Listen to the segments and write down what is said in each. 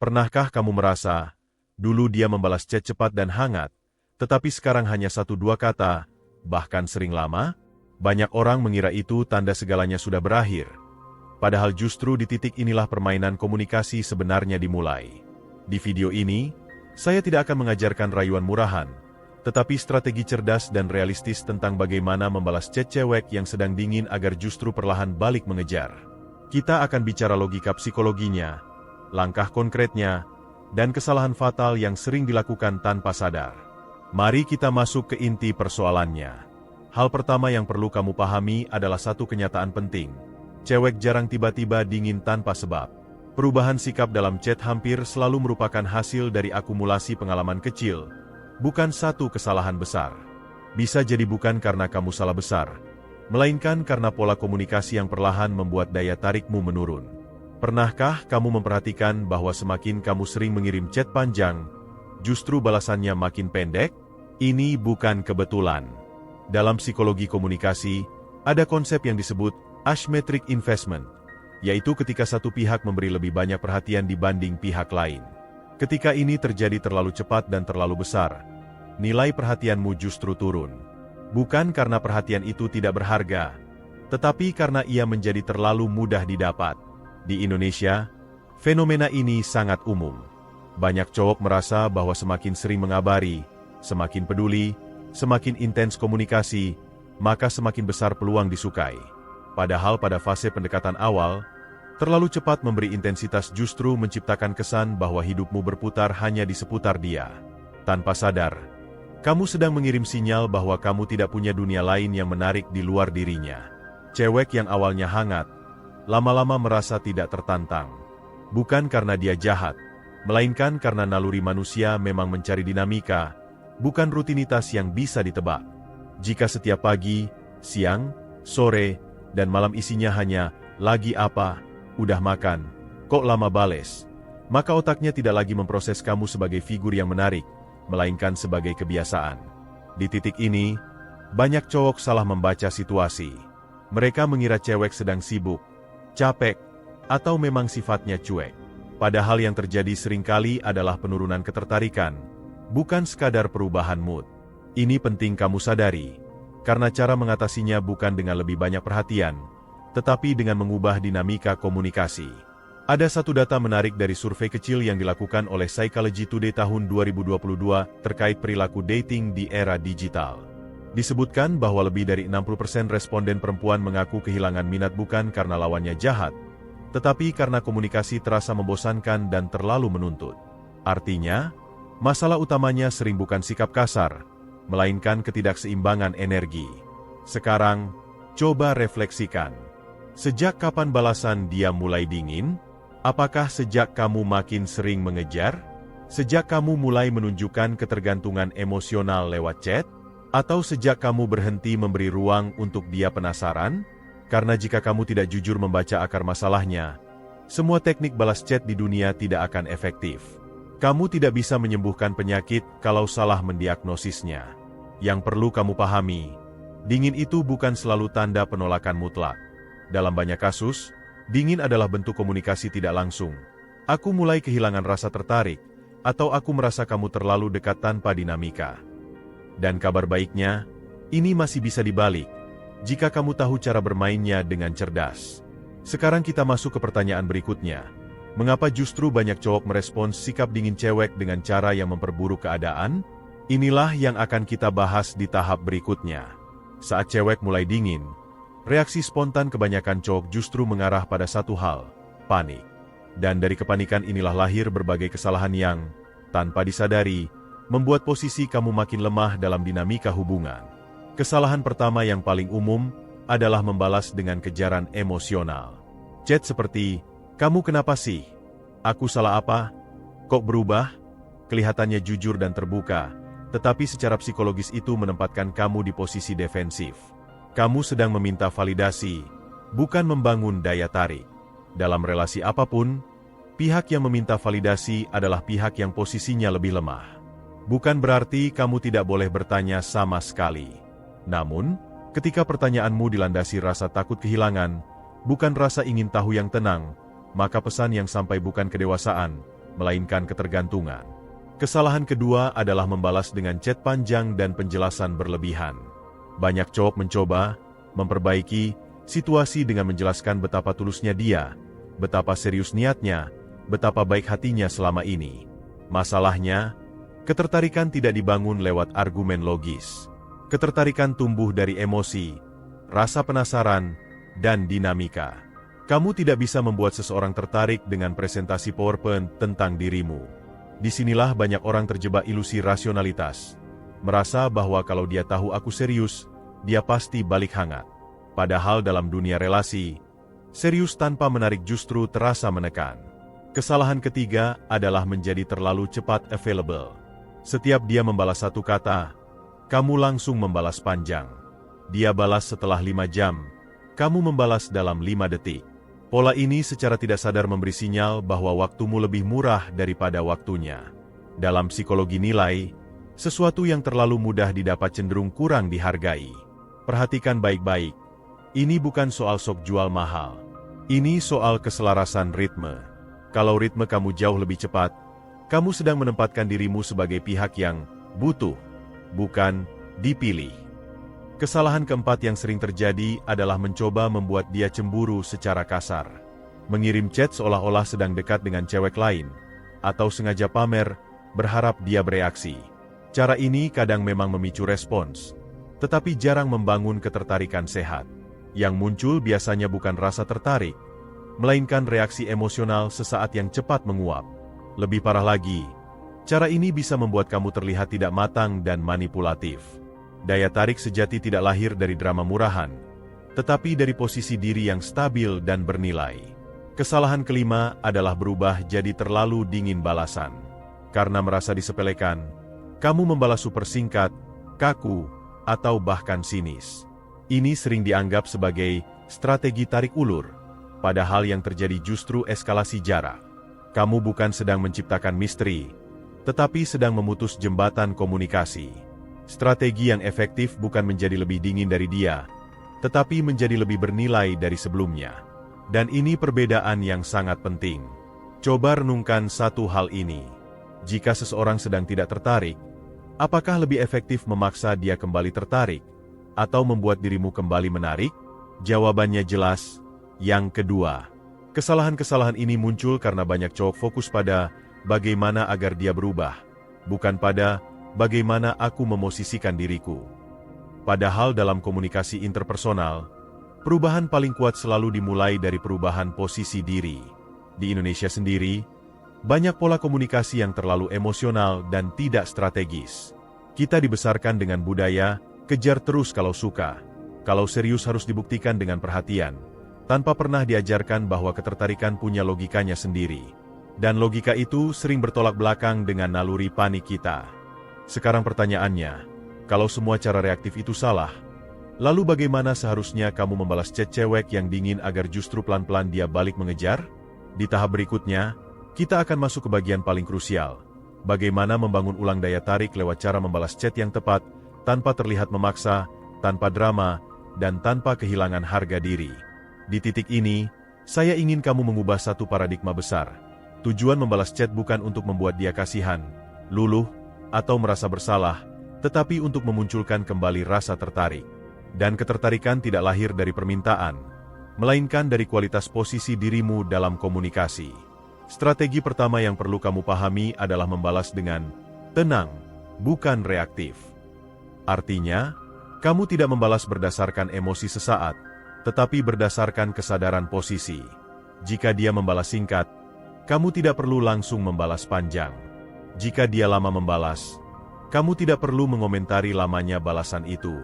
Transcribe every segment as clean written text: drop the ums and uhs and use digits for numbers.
Pernahkah kamu merasa, dulu dia membalas chat cepat dan hangat, tetapi sekarang hanya 1-2 kata, bahkan sering lama? Banyak orang mengira itu tanda segalanya sudah berakhir. Padahal justru di titik inilah permainan komunikasi sebenarnya dimulai. Di video ini, saya tidak akan mengajarkan rayuan murahan, tetapi strategi cerdas dan realistis tentang bagaimana membalas chat cewek yang sedang dingin agar justru perlahan balik mengejar. Kita akan bicara logika psikologinya, langkah konkretnya, dan kesalahan fatal yang sering dilakukan tanpa sadar. Mari kita masuk ke inti persoalannya. Hal pertama yang perlu kamu pahami adalah satu kenyataan penting. Cewek jarang tiba-tiba dingin tanpa sebab. Perubahan sikap dalam chat hampir selalu merupakan hasil dari akumulasi pengalaman kecil, bukan satu kesalahan besar. Bisa jadi bukan karena kamu salah besar, melainkan karena pola komunikasi yang perlahan membuat daya tarikmu menurun. Pernahkah kamu memperhatikan bahwa semakin kamu sering mengirim chat panjang, justru balasannya makin pendek? Ini bukan kebetulan. Dalam psikologi komunikasi, ada konsep yang disebut asymmetric investment, yaitu ketika satu pihak memberi lebih banyak perhatian dibanding pihak lain. Ketika ini terjadi terlalu cepat dan terlalu besar, nilai perhatianmu justru turun. Bukan karena perhatian itu tidak berharga, tetapi karena ia menjadi terlalu mudah didapat. Di Indonesia, fenomena ini sangat umum. Banyak cowok merasa bahwa semakin sering mengabari, semakin peduli, semakin intens komunikasi, maka semakin besar peluang disukai. Padahal pada fase pendekatan awal, terlalu cepat memberi intensitas justru menciptakan kesan bahwa hidupmu berputar hanya di seputar dia. Tanpa sadar, kamu sedang mengirim sinyal bahwa kamu tidak punya dunia lain yang menarik di luar dirinya. Cewek yang awalnya hangat, lama-lama merasa tidak tertantang. Bukan karena dia jahat, melainkan karena naluri manusia memang mencari dinamika, bukan rutinitas yang bisa ditebak. Jika setiap pagi, siang, sore, dan malam isinya hanya, "Lagi apa? Udah makan? Kok lama bales?" Maka otaknya tidak lagi memproses kamu sebagai figur yang menarik, melainkan sebagai kebiasaan. Di titik ini, banyak cowok salah membaca situasi. Mereka mengira cewek sedang sibuk, capek, atau memang sifatnya cuek. Padahal yang terjadi seringkali adalah penurunan ketertarikan, bukan sekadar perubahan mood. Ini penting kamu sadari, karena cara mengatasinya bukan dengan lebih banyak perhatian, tetapi dengan mengubah dinamika komunikasi. Ada satu data menarik dari survei kecil yang dilakukan oleh Psychology Today tahun 2022 terkait perilaku dating di era digital. Disebutkan bahwa lebih dari 60% responden perempuan mengaku kehilangan minat bukan karena lawannya jahat, tetapi karena komunikasi terasa membosankan dan terlalu menuntut. Artinya, masalah utamanya sering bukan sikap kasar, melainkan ketidakseimbangan energi. Sekarang, coba refleksikan. Sejak kapan balasan dia mulai dingin? Apakah sejak kamu makin sering mengejar? Sejak kamu mulai menunjukkan ketergantungan emosional lewat chat? Atau sejak kamu berhenti memberi ruang untuk dia penasaran? Karena jika kamu tidak jujur membaca akar masalahnya, semua teknik balas chat di dunia tidak akan efektif. Kamu tidak bisa menyembuhkan penyakit kalau salah mendiagnosisnya. Yang perlu kamu pahami, dingin itu bukan selalu tanda penolakan mutlak. Dalam banyak kasus, dingin adalah bentuk komunikasi tidak langsung. Aku mulai kehilangan rasa tertarik, atau aku merasa kamu terlalu dekat tanpa dinamika. Dan kabar baiknya, ini masih bisa dibalik, jika kamu tahu cara bermainnya dengan cerdas. Sekarang kita masuk ke pertanyaan berikutnya. Mengapa justru banyak cowok merespons sikap dingin cewek dengan cara yang memperburuk keadaan? Inilah yang akan kita bahas di tahap berikutnya. Saat cewek mulai dingin, reaksi spontan kebanyakan cowok justru mengarah pada satu hal, panik. Dan dari kepanikan inilah lahir berbagai kesalahan yang, tanpa disadari, membuat posisi kamu makin lemah dalam dinamika hubungan. Kesalahan pertama yang paling umum adalah membalas dengan kejaran emosional. Chat seperti, "Kamu kenapa sih? Aku salah apa? Kok berubah?" Kelihatannya jujur dan terbuka, tetapi secara psikologis itu menempatkan kamu di posisi defensif. Kamu sedang meminta validasi, bukan membangun daya tarik. Dalam relasi apapun, pihak yang meminta validasi adalah pihak yang posisinya lebih lemah. Bukan berarti kamu tidak boleh bertanya sama sekali. Namun, ketika pertanyaanmu dilandasi rasa takut kehilangan, bukan rasa ingin tahu yang tenang, maka pesan yang sampai bukan kedewasaan, melainkan ketergantungan. Kesalahan kedua adalah membalas dengan chat panjang dan penjelasan berlebihan. Banyak cowok mencoba memperbaiki situasi dengan menjelaskan betapa tulusnya dia, betapa serius niatnya, betapa baik hatinya selama ini. Masalahnya, ketertarikan tidak dibangun lewat argumen logis. Ketertarikan tumbuh dari emosi, rasa penasaran, dan dinamika. Kamu tidak bisa membuat seseorang tertarik dengan presentasi PowerPoint tentang dirimu. Disinilah banyak orang terjebak ilusi rasionalitas. Merasa bahwa kalau dia tahu aku serius, dia pasti balik hangat. Padahal dalam dunia relasi, serius tanpa menarik justru terasa menekan. Kesalahan ketiga adalah menjadi terlalu cepat available. Setiap dia membalas satu kata, kamu langsung membalas panjang. Dia balas setelah 5 jam, kamu membalas dalam 5 detik. Pola ini secara tidak sadar memberi sinyal bahwa waktumu lebih murah daripada waktunya. Dalam psikologi nilai, sesuatu yang terlalu mudah didapat cenderung kurang dihargai. Perhatikan baik-baik, ini bukan soal sok jual mahal. Ini soal keselarasan ritme. Kalau ritme kamu jauh lebih cepat, kamu sedang menempatkan dirimu sebagai pihak yang butuh, bukan dipilih. Kesalahan keempat yang sering terjadi adalah mencoba membuat dia cemburu secara kasar. Mengirim chat seolah-olah sedang dekat dengan cewek lain, atau sengaja pamer, berharap dia bereaksi. Cara ini kadang memang memicu respons, tetapi jarang membangun ketertarikan sehat. Yang muncul biasanya bukan rasa tertarik, melainkan reaksi emosional sesaat yang cepat menguap. Lebih parah lagi, cara ini bisa membuat kamu terlihat tidak matang dan manipulatif. Daya tarik sejati tidak lahir dari drama murahan, tetapi dari posisi diri yang stabil dan bernilai. Kesalahan kelima adalah berubah jadi terlalu dingin balasan. Karena merasa disepelekan, kamu membalas super singkat, kaku, atau bahkan sinis. Ini sering dianggap sebagai strategi tarik ulur, padahal yang terjadi justru eskalasi jarak. Kamu bukan sedang menciptakan misteri, tetapi sedang memutus jembatan komunikasi. Strategi yang efektif bukan menjadi lebih dingin dari dia, tetapi menjadi lebih bernilai dari sebelumnya. Dan ini perbedaan yang sangat penting. Coba renungkan satu hal ini. Jika seseorang sedang tidak tertarik, apakah lebih efektif memaksa dia kembali tertarik, atau membuat dirimu kembali menarik? Jawabannya jelas, yang kedua. Kesalahan-kesalahan ini muncul karena banyak cowok fokus pada bagaimana agar dia berubah, bukan pada bagaimana aku memosisikan diriku. Padahal dalam komunikasi interpersonal, perubahan paling kuat selalu dimulai dari perubahan posisi diri. Di Indonesia sendiri, banyak pola komunikasi yang terlalu emosional dan tidak strategis. Kita dibesarkan dengan budaya, kejar terus kalau suka, kalau serius harus dibuktikan dengan perhatian, tanpa pernah diajarkan bahwa ketertarikan punya logikanya sendiri. Dan logika itu sering bertolak belakang dengan naluri panik kita. Sekarang pertanyaannya, kalau semua cara reaktif itu salah, lalu bagaimana seharusnya kamu membalas chat cewek yang dingin agar justru pelan-pelan dia balik mengejar? Di tahap berikutnya, kita akan masuk ke bagian paling krusial. Bagaimana membangun ulang daya tarik lewat cara membalas chat yang tepat, tanpa terlihat memaksa, tanpa drama, dan tanpa kehilangan harga diri. Di titik ini, saya ingin kamu mengubah satu paradigma besar. Tujuan membalas chat bukan untuk membuat dia kasihan, luluh, atau merasa bersalah, tetapi untuk memunculkan kembali rasa tertarik. Dan ketertarikan tidak lahir dari permintaan, melainkan dari kualitas posisi dirimu dalam komunikasi. Strategi pertama yang perlu kamu pahami adalah membalas dengan tenang, bukan reaktif. Artinya, kamu tidak membalas berdasarkan emosi sesaat, tetapi berdasarkan kesadaran posisi. Jika dia membalas singkat, kamu tidak perlu langsung membalas panjang. Jika dia lama membalas, kamu tidak perlu mengomentari lamanya balasan itu.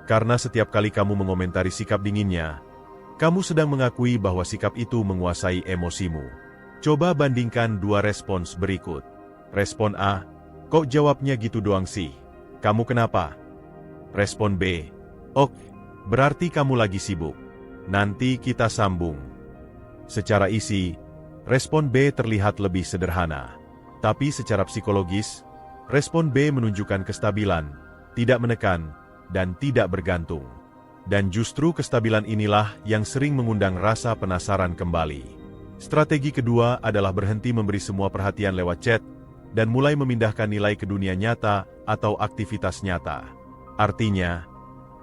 Karena setiap kali kamu mengomentari sikap dinginnya, kamu sedang mengakui bahwa sikap itu menguasai emosimu. Coba bandingkan dua respons berikut. Respon A, kok jawabnya gitu doang sih? Kamu kenapa? Respon B, oh, berarti kamu lagi sibuk. Nanti kita sambung. Secara isi, respon B terlihat lebih sederhana. Tapi secara psikologis, respon B menunjukkan kestabilan, tidak menekan, dan tidak bergantung. Dan justru kestabilan inilah yang sering mengundang rasa penasaran kembali. Strategi kedua adalah berhenti memberi semua perhatian lewat chat dan mulai memindahkan nilai ke dunia nyata atau aktivitas nyata. Artinya,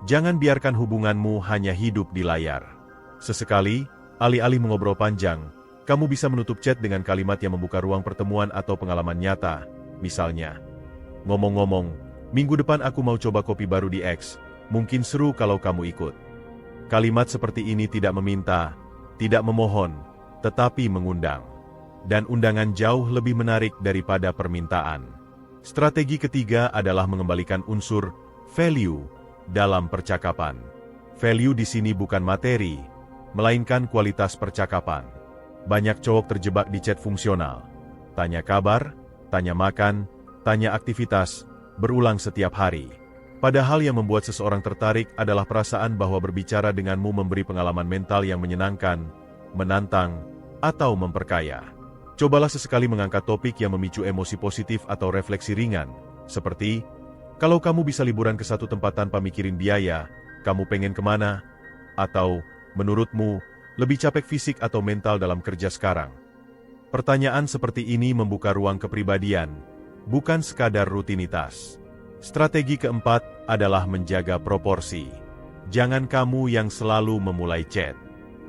jangan biarkan hubunganmu hanya hidup di layar. Sesekali, alih-alih mengobrol panjang, kamu bisa menutup chat dengan kalimat yang membuka ruang pertemuan atau pengalaman nyata. Misalnya, ngomong-ngomong, minggu depan aku mau coba kopi baru di X, mungkin seru kalau kamu ikut. Kalimat seperti ini tidak meminta, tidak memohon, tetapi mengundang. Dan undangan jauh lebih menarik daripada permintaan. Strategi ketiga adalah mengembalikan unsur value dalam percakapan. Value di sini bukan materi, melainkan kualitas percakapan. Banyak cowok terjebak di chat fungsional. Tanya kabar, tanya makan, tanya aktivitas, berulang setiap hari. Padahal yang membuat seseorang tertarik adalah perasaan bahwa berbicara denganmu memberi pengalaman mental yang menyenangkan, menantang, atau memperkaya. Cobalah sesekali mengangkat topik yang memicu emosi positif atau refleksi ringan, seperti, kalau kamu bisa liburan ke satu tempat tanpa mikirin biaya, kamu pengen kemana? Atau, menurutmu, lebih capek fisik atau mental dalam kerja sekarang? Pertanyaan seperti ini membuka ruang kepribadian, bukan sekadar rutinitas. Strategi keempat adalah menjaga proporsi. Jangan kamu yang selalu memulai chat.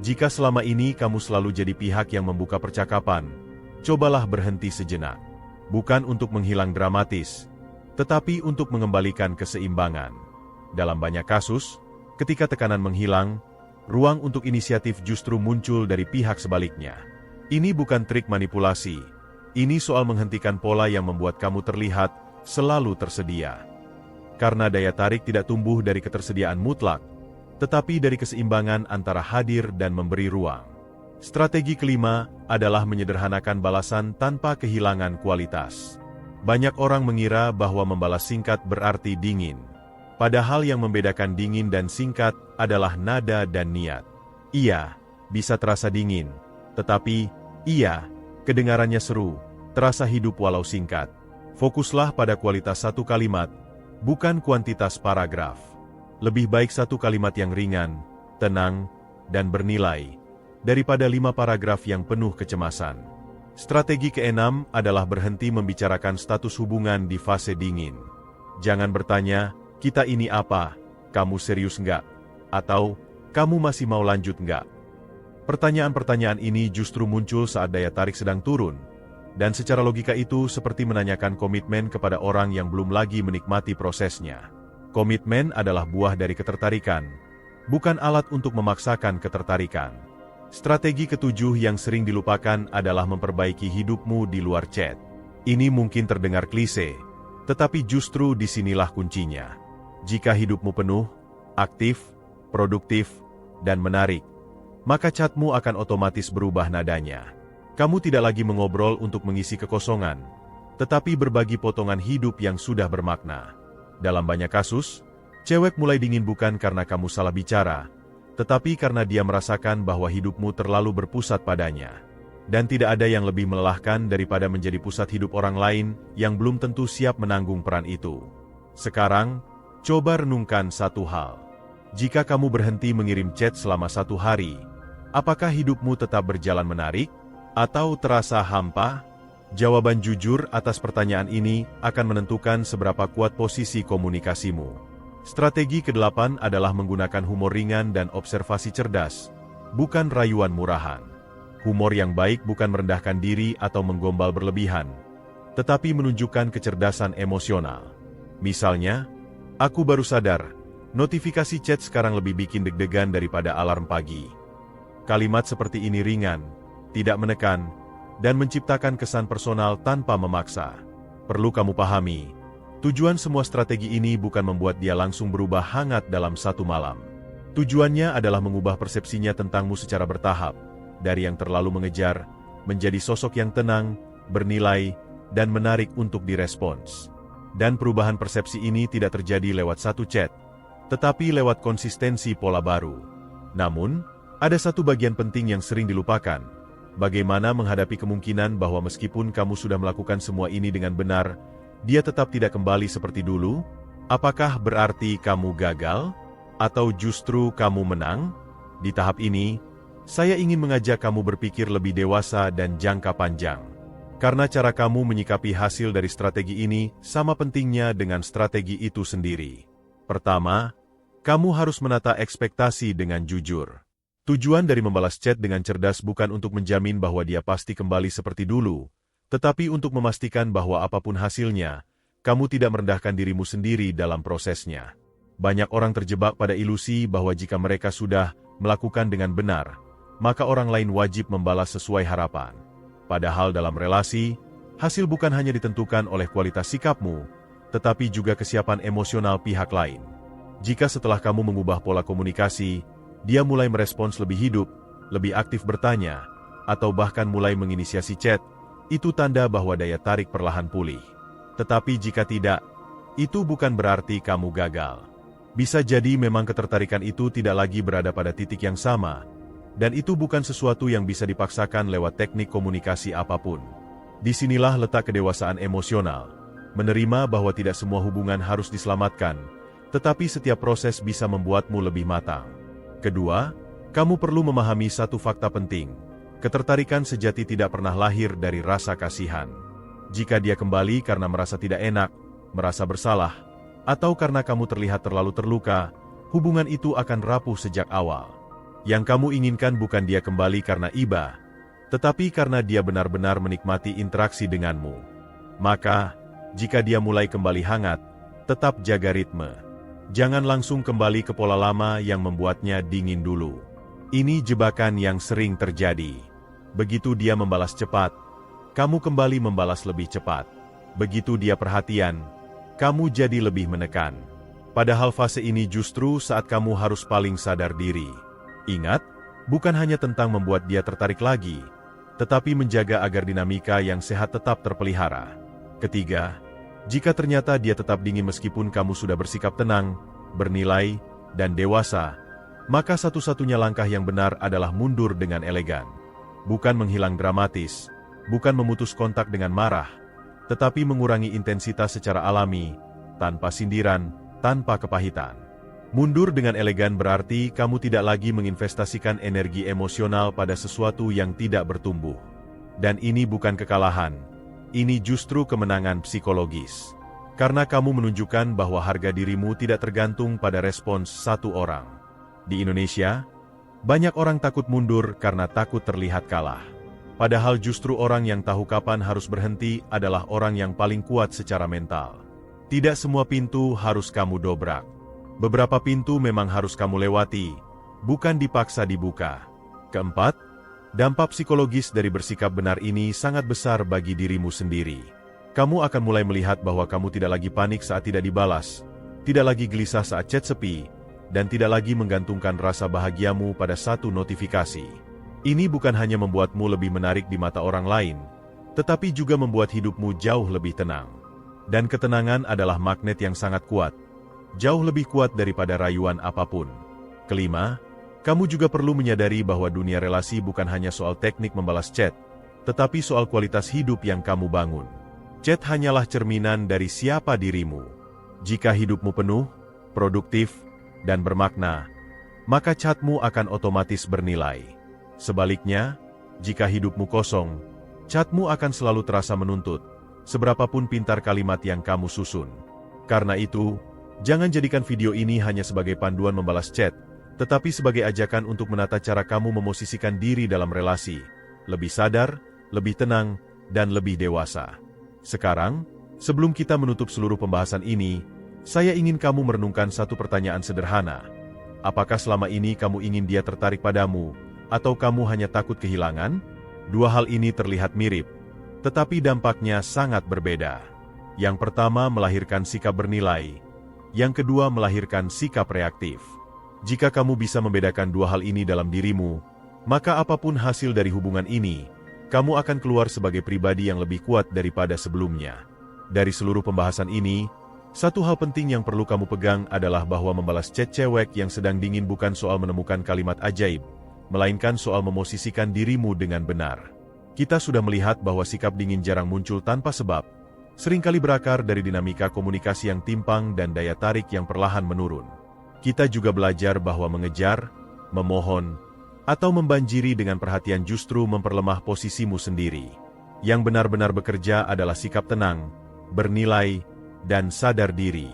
Jika selama ini kamu selalu jadi pihak yang membuka percakapan, cobalah berhenti sejenak. Bukan untuk menghilang dramatis, tetapi untuk mengembalikan keseimbangan. Dalam banyak kasus, ketika tekanan menghilang, ruang untuk inisiatif justru muncul dari pihak sebaliknya. Ini bukan trik manipulasi. Ini soal menghentikan pola yang membuat kamu terlihat selalu tersedia. Karena daya tarik tidak tumbuh dari ketersediaan mutlak, tetapi dari keseimbangan antara hadir dan memberi ruang. Strategi kelima adalah menyederhanakan balasan tanpa kehilangan kualitas. Banyak orang mengira bahwa membalas singkat berarti dingin. Padahal yang membedakan dingin dan singkat adalah nada dan niat. Iya, bisa terasa dingin, tetapi, iya, kedengarannya seru, terasa hidup walau singkat. Fokuslah pada kualitas satu kalimat, bukan kuantitas paragraf. Lebih baik satu kalimat yang ringan, tenang, dan bernilai, daripada 5 paragraf yang penuh kecemasan. Strategi keenam adalah berhenti membicarakan status hubungan di fase dingin. Jangan bertanya, kita ini apa, kamu serius nggak? Atau, kamu masih mau lanjut nggak? Pertanyaan-pertanyaan ini justru muncul saat daya tarik sedang turun, dan secara logika itu seperti menanyakan komitmen kepada orang yang belum lagi menikmati prosesnya. Komitmen adalah buah dari ketertarikan, bukan alat untuk memaksakan ketertarikan. Strategi ketujuh yang sering dilupakan adalah memperbaiki hidupmu di luar chat. Ini mungkin terdengar klise, tetapi justru disinilah kuncinya. Jika hidupmu penuh, aktif, produktif, dan menarik, maka chatmu akan otomatis berubah nadanya. Kamu tidak lagi mengobrol untuk mengisi kekosongan, tetapi berbagi potongan hidup yang sudah bermakna. Dalam banyak kasus, cewek mulai dingin bukan karena kamu salah bicara, tetapi karena dia merasakan bahwa hidupmu terlalu berpusat padanya. Dan tidak ada yang lebih melelahkan daripada menjadi pusat hidup orang lain yang belum tentu siap menanggung peran itu. Sekarang, coba renungkan satu hal. Jika kamu berhenti mengirim chat selama 1 hari, apakah hidupmu tetap berjalan menarik? Atau terasa hampa? Jawaban jujur atas pertanyaan ini akan menentukan seberapa kuat posisi komunikasimu. Strategi ke-8 adalah menggunakan humor ringan dan observasi cerdas, bukan rayuan murahan. Humor yang baik bukan merendahkan diri atau menggombal berlebihan, tetapi menunjukkan kecerdasan emosional. Misalnya, aku baru sadar, notifikasi chat sekarang lebih bikin deg-degan daripada alarm pagi. Kalimat seperti ini ringan, tidak menekan, dan menciptakan kesan personal tanpa memaksa. Perlu kamu pahami, tujuan semua strategi ini bukan membuat dia langsung berubah hangat dalam 1 malam. Tujuannya adalah mengubah persepsinya tentangmu secara bertahap, dari yang terlalu mengejar, menjadi sosok yang tenang, bernilai, dan menarik untuk direspons. Dan perubahan persepsi ini tidak terjadi lewat 1 chat, tetapi lewat konsistensi pola baru. Namun, ada satu bagian penting yang sering dilupakan. Bagaimana menghadapi kemungkinan bahwa meskipun kamu sudah melakukan semua ini dengan benar, dia tetap tidak kembali seperti dulu? Apakah berarti kamu gagal? Atau justru kamu menang? Di tahap ini, saya ingin mengajak kamu berpikir lebih dewasa dan jangka panjang. Karena cara kamu menyikapi hasil dari strategi ini sama pentingnya dengan strategi itu sendiri. Pertama, kamu harus menata ekspektasi dengan jujur. Tujuan dari membalas chat dengan cerdas bukan untuk menjamin bahwa dia pasti kembali seperti dulu, tetapi untuk memastikan bahwa apapun hasilnya, kamu tidak merendahkan dirimu sendiri dalam prosesnya. Banyak orang terjebak pada ilusi bahwa jika mereka sudah melakukan dengan benar, maka orang lain wajib membalas sesuai harapan. Padahal dalam relasi, hasil bukan hanya ditentukan oleh kualitas sikapmu, tetapi juga kesiapan emosional pihak lain. Jika setelah kamu mengubah pola komunikasi, dia mulai merespons lebih hidup, lebih aktif bertanya, atau bahkan mulai menginisiasi chat, itu tanda bahwa daya tarik perlahan pulih. Tetapi jika tidak, itu bukan berarti kamu gagal. Bisa jadi memang ketertarikan itu tidak lagi berada pada titik yang sama, dan itu bukan sesuatu yang bisa dipaksakan lewat teknik komunikasi apapun. Disinilah letak kedewasaan emosional, menerima bahwa tidak semua hubungan harus diselamatkan, tetapi setiap proses bisa membuatmu lebih matang. Kedua, kamu perlu memahami satu fakta penting. Ketertarikan sejati tidak pernah lahir dari rasa kasihan. Jika dia kembali karena merasa tidak enak, merasa bersalah, atau karena kamu terlihat terlalu terluka, hubungan itu akan rapuh sejak awal. Yang kamu inginkan bukan dia kembali karena iba, tetapi karena dia benar-benar menikmati interaksi denganmu. Maka, jika dia mulai kembali hangat, tetap jaga ritme. Jangan langsung kembali ke pola lama yang membuatnya dingin dulu. Ini jebakan yang sering terjadi. Begitu dia membalas cepat, kamu kembali membalas lebih cepat. Begitu dia perhatian, kamu jadi lebih menekan. Padahal fase ini justru saat kamu harus paling sadar diri. Ingat, bukan hanya tentang membuat dia tertarik lagi, tetapi menjaga agar dinamika yang sehat tetap terpelihara. Ketiga, jika ternyata dia tetap dingin meskipun kamu sudah bersikap tenang, bernilai, dan dewasa, maka satu-satunya langkah yang benar adalah mundur dengan elegan. Bukan menghilang dramatis, bukan memutus kontak dengan marah, tetapi mengurangi intensitas secara alami, tanpa sindiran, tanpa kepahitan. Mundur dengan elegan berarti kamu tidak lagi menginvestasikan energi emosional pada sesuatu yang tidak bertumbuh. Dan ini bukan kekalahan, ini justru kemenangan psikologis. Karena kamu menunjukkan bahwa harga dirimu tidak tergantung pada respons satu orang. Di Indonesia, banyak orang takut mundur karena takut terlihat kalah. Padahal justru orang yang tahu kapan harus berhenti adalah orang yang paling kuat secara mental. Tidak semua pintu harus kamu dobrak. Beberapa pintu memang harus kamu lewati, bukan dipaksa dibuka. Keempat, dampak psikologis dari bersikap benar ini sangat besar bagi dirimu sendiri. Kamu akan mulai melihat bahwa kamu tidak lagi panik saat tidak dibalas, tidak lagi gelisah saat chat sepi, dan tidak lagi menggantungkan rasa bahagiamu pada satu notifikasi. Ini bukan hanya membuatmu lebih menarik di mata orang lain, tetapi juga membuat hidupmu jauh lebih tenang. Dan ketenangan adalah magnet yang sangat kuat. Jauh lebih kuat daripada rayuan apapun. Kelima, kamu juga perlu menyadari bahwa dunia relasi bukan hanya soal teknik membalas chat, tetapi soal kualitas hidup yang kamu bangun. Chat hanyalah cerminan dari siapa dirimu. Jika hidupmu penuh, produktif, dan bermakna, maka chatmu akan otomatis bernilai. Sebaliknya, jika hidupmu kosong, chatmu akan selalu terasa menuntut, seberapapun pintar kalimat yang kamu susun. Karena itu, jangan jadikan video ini hanya sebagai panduan membalas chat, tetapi sebagai ajakan untuk menata cara kamu memosisikan diri dalam relasi, lebih sadar, lebih tenang, dan lebih dewasa. Sekarang, sebelum kita menutup seluruh pembahasan ini, saya ingin kamu merenungkan satu pertanyaan sederhana. Apakah selama ini kamu ingin dia tertarik padamu, atau kamu hanya takut kehilangan? Dua hal ini terlihat mirip, tetapi dampaknya sangat berbeda. Yang pertama melahirkan sikap bernilai, yang kedua melahirkan sikap reaktif. Jika kamu bisa membedakan dua hal ini dalam dirimu, maka apapun hasil dari hubungan ini, kamu akan keluar sebagai pribadi yang lebih kuat daripada sebelumnya. Dari seluruh pembahasan ini, satu hal penting yang perlu kamu pegang adalah bahwa membalas chat cewek yang sedang dingin bukan soal menemukan kalimat ajaib, melainkan soal memosisikan dirimu dengan benar. Kita sudah melihat bahwa sikap dingin jarang muncul tanpa sebab, seringkali berakar dari dinamika komunikasi yang timpang dan daya tarik yang perlahan menurun. Kita juga belajar bahwa mengejar, memohon, Atau membanjiri dengan perhatian justru memperlemah posisimu sendiri? Yang benar-benar bekerja adalah sikap tenang, bernilai, dan sadar diri.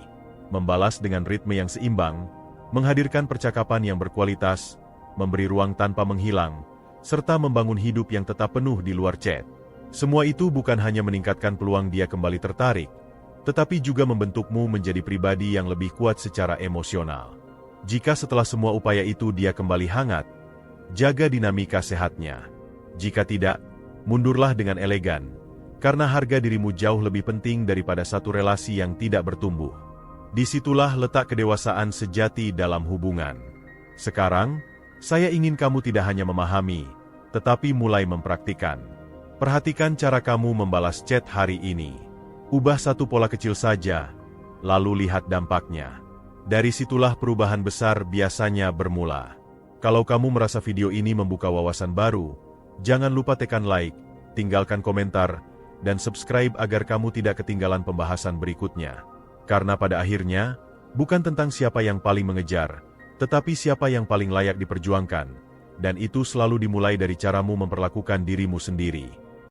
Membalas dengan ritme yang seimbang, menghadirkan percakapan yang berkualitas, memberi ruang tanpa menghilang, serta membangun hidup yang tetap penuh di luar chat. Semua itu bukan hanya meningkatkan peluang dia kembali tertarik, tetapi juga membentukmu menjadi pribadi yang lebih kuat secara emosional. Jika setelah semua upaya itu dia kembali hangat, jaga dinamika sehatnya. Jika tidak, mundurlah dengan elegan, karena harga dirimu jauh lebih penting daripada satu relasi yang tidak bertumbuh. Disitulah letak kedewasaan sejati dalam hubungan. Sekarang, saya ingin kamu tidak hanya memahami, tetapi mulai mempraktikkan. Perhatikan cara kamu membalas chat hari ini. Ubah satu pola kecil saja, lalu lihat dampaknya. Dari situlah perubahan besar biasanya bermula. Kalau kamu merasa video ini membuka wawasan baru, jangan lupa tekan like, tinggalkan komentar, dan subscribe agar kamu tidak ketinggalan pembahasan berikutnya. Karena pada akhirnya, bukan tentang siapa yang paling mengejar, tetapi siapa yang paling layak diperjuangkan, dan itu selalu dimulai dari caramu memperlakukan dirimu sendiri.